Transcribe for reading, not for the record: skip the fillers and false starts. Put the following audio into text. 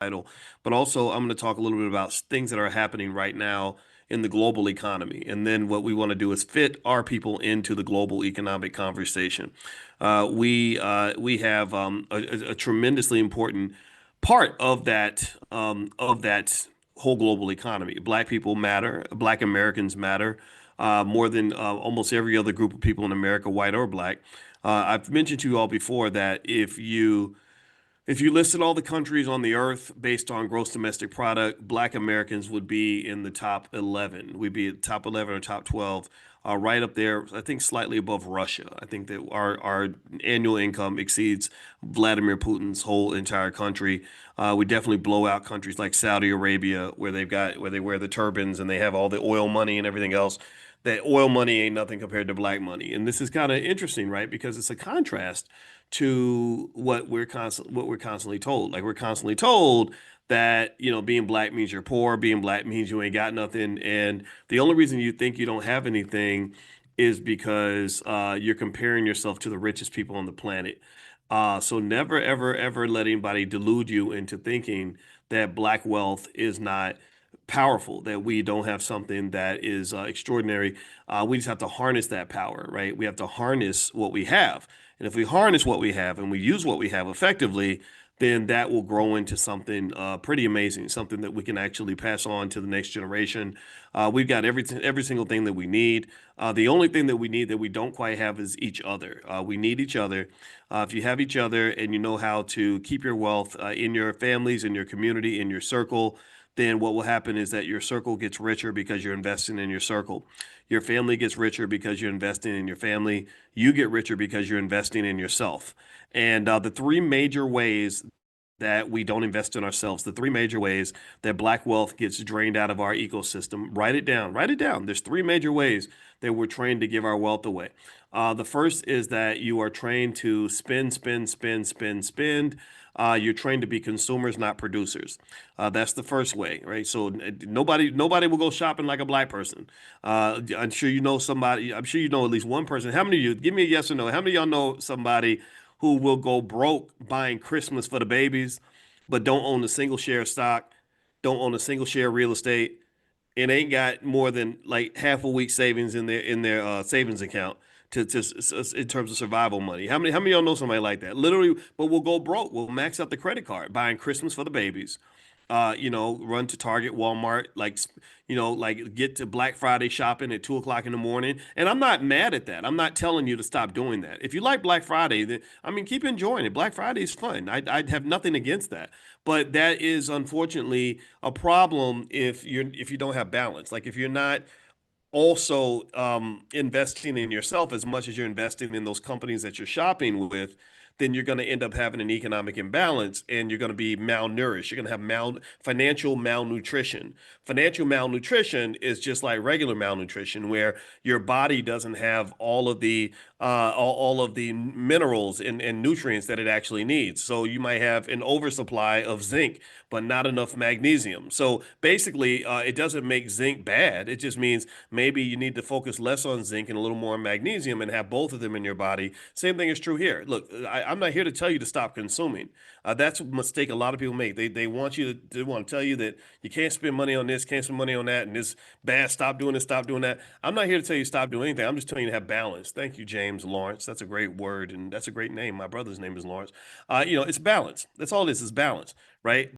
but also I'm going to talk a little bit about things that are happening right now in the global economy. And then what we want to do is fit our people into the global economic conversation. We have a tremendously important part of that whole global economy. Black people matter. Black Americans matter more than almost every other group of people in America, white or black. I've mentioned to you all before that if you listed all the countries on the earth based on gross domestic product, Black Americans would be in the top 11. We'd be at top 11 or top 12, right up there, I think slightly above Russia. I think that our annual income exceeds Vladimir Putin's whole entire country. We definitely blow out countries like Saudi Arabia, where they wear the turbans and they have all the oil money and everything else. That oil money ain't nothing compared to black money. And this is kind of interesting, right? Because it's a contrast to what we're constantly told. Like we're constantly told that, being black means you're poor, being black means you ain't got nothing. And the only reason you think you don't have anything is because you're comparing yourself to the richest people on the planet. So never, ever, ever let anybody delude you into thinking that black wealth is not powerful, that we don't have something that is extraordinary. We just have to harness that power, right? We have to harness what we have. And if we harness what we have and we use what we have effectively, then that will grow into something pretty amazing, something that we can actually pass on to the next generation. We've got every single thing that we need. The only thing that we need that we don't quite have is each other. We need each other. If you have each other and you know how to keep your wealth in your families, in your community, in your circle, then what will happen is that your circle gets richer because you're investing in your circle. Your family gets richer because you're investing in your family. You get richer because you're investing in yourself. And the three major ways that we don't invest in ourselves, the three major ways that black wealth gets drained out of our ecosystem, write it down. Write it down. There's three major ways that we're trained to give our wealth away. The first is that you are trained to spend, spend, spend, spend, spend. You're trained to be consumers, not producers. That's the first way, right? So nobody will go shopping like a black person. I'm sure you know somebody. I'm sure you know at least one person. How many of you? Give me a yes or no. How many of y'all know somebody who will go broke buying Christmas for the babies, but don't own a single share of stock, don't own a single share of real estate, and ain't got more than like half a week savings in their savings account to in terms of survival money. How many of y'all know somebody like that? Literally, but we'll go broke. We'll max out the credit card buying Christmas for the babies. Run to Target, Walmart, like get to Black Friday shopping at 2 o'clock in the morning. And I'm not mad at that. I'm not telling you to stop doing that. If you like Black Friday, then I mean, keep enjoying it. Black Friday is fun. I'd have nothing against that. But that is unfortunately a problem if you don't have balance. Like if you're not also investing in yourself as much as you're investing in those companies that you're shopping with, then you're going to end up having an economic imbalance and you're going to be malnourished. You're going to have financial malnutrition. Financial malnutrition is just like regular malnutrition, where your body doesn't have all of the minerals and nutrients that it actually needs. So you might have an oversupply of zinc, but not enough magnesium. So basically, it doesn't make zinc bad. It just means maybe you need to focus less on zinc and a little more on magnesium and have both of them in your body. Same thing is true here. Look, I'm not here to tell you to stop consuming. That's a mistake a lot of people make. They want to tell you that you can't spend money on this, can't spend money on that, and this bad. Stop doing this, stop doing that. I'm not here to tell you to stop doing anything. I'm just telling you to have balance. Thank you, James Lawrence. That's a great word, and that's a great name. My brother's name is Lawrence. It's balance. That's all this is balance, right?